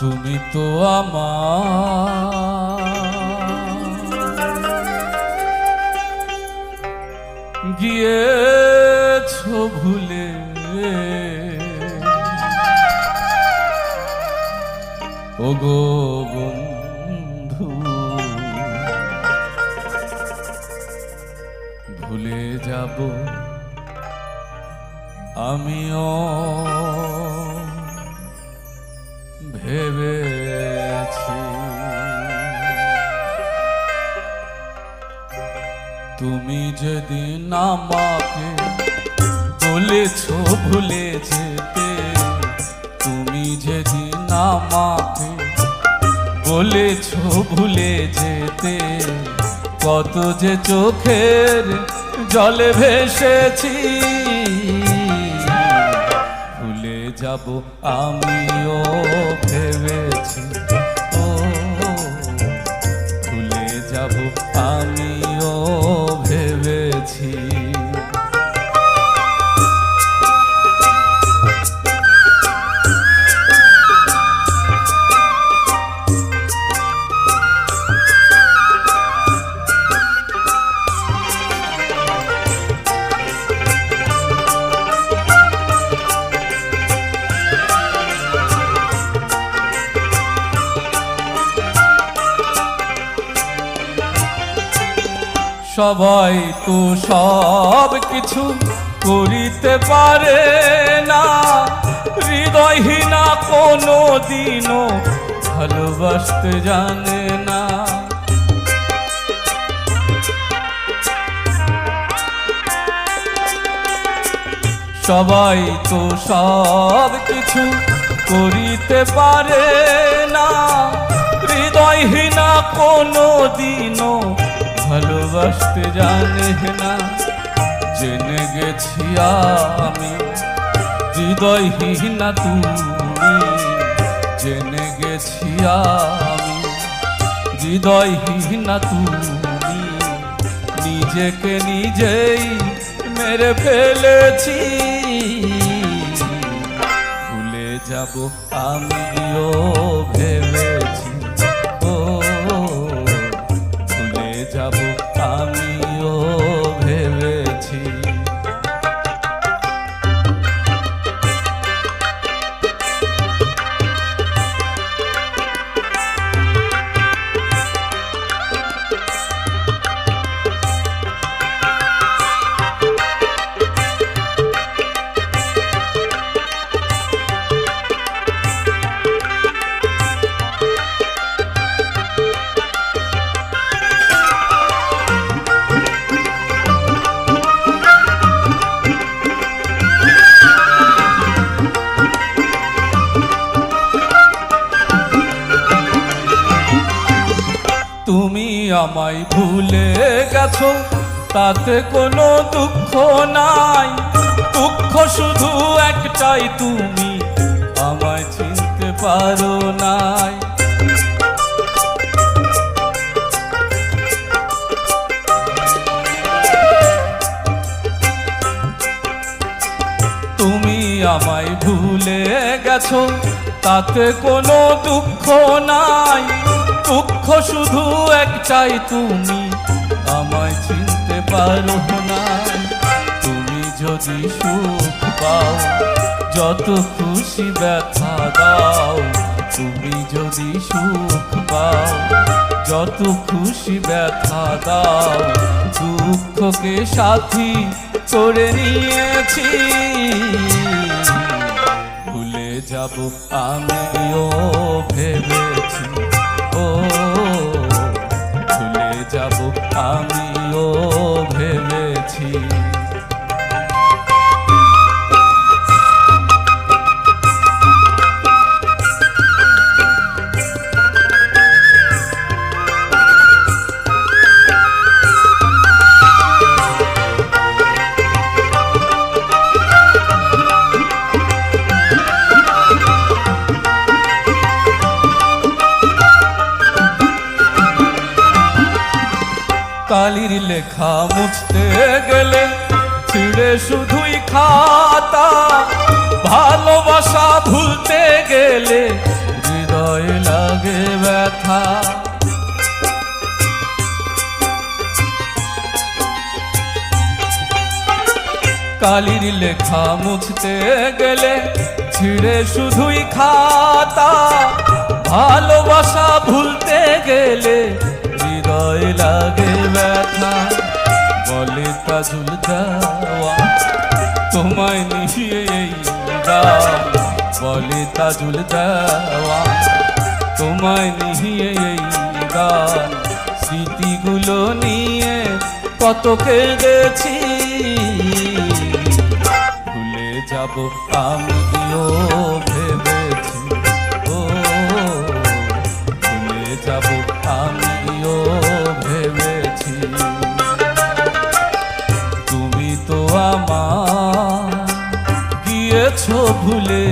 তুমি তো আমার গিয়েছো ভুলে, ওগো বন্ধু ভুলে যাব আমিও ভেবেছি। তুমি যেদিন আমাকে বলেছো ভুলে যেতে, তুমি যেদিন আমাকে বলেছো ভুলে যেতে, কত যে চোখের জলে ভেসেছি। ভুলে যাব আমিও ভেবেছি, ও ভুলে যাব আমিও ভেবেছি। সবাই তো সব কিছু করিতে পারে না, হৃদয়হীনা কোনো দিনও ভালোবাসতে জানে না। সবাই তো সব কিছু করিতে পারে না, হৃদয়হীনা কোনো দিনও ভালোবাসতে জানে না। জেনে গেছি আমি হৃদয়হীনা তুমি, জেনে গেছি আমি হৃদয়হীনা তুমি। নিজেকে নিজেই মেরে ফেলেছি। ভুলে যাব আমিও ভেবেছি, ও ভুলে যাব আমিও ভেবেছি। তুমি আমায় ভুলে গেছো তাতে কোনো দুঃখ নাই, দুঃখ শুধু একটাই তুমি আমায় চিনতে পারো নাই। তুমি আমায় ভুলে গেছো তাতে কোনো দুঃখ নাই, দুঃখ শুধু একটাই তুমি আমায় চিনতে পারো না। তুমি যদি সুখ পাও যত খুশি ব্যথা দাও, তুমি যদি সুখ পাও যত খুশি ব্যথা দাও, দুঃখকে সাথী করে নিয়েছি। ভুলে যাব আমিও ভেবেছি, ও ভুলে যাব আমিও ভেবেছি। কালির লেখা মুছতে গেলে ছিঁড়ে শুধুই খাতা, ভালোবাসা ভুলতে গেলে হৃদয় হৃদয়ে লাগে ব্যথা। কালির লেখা মুছতে গেলে ছিঁড়ে শুধুই খাতা, ভালোবাসা ভুলতে গেলে হৃদয়ে লাগে ব্যথা। বলে তাজুল দেওয়া তোমায় নিয়ে এই গান, বলে তাজুল দেওয়া তোমায় নিয়ে এই গান। স্মৃতিগুলো নিয়ে কত কেঁদেছি, ভুলে যাব আমিও ভেবেছি, ও ভুলে যাব আমিও ভেবেছি। তুমি তো আমার গিয়েছো ভুলে,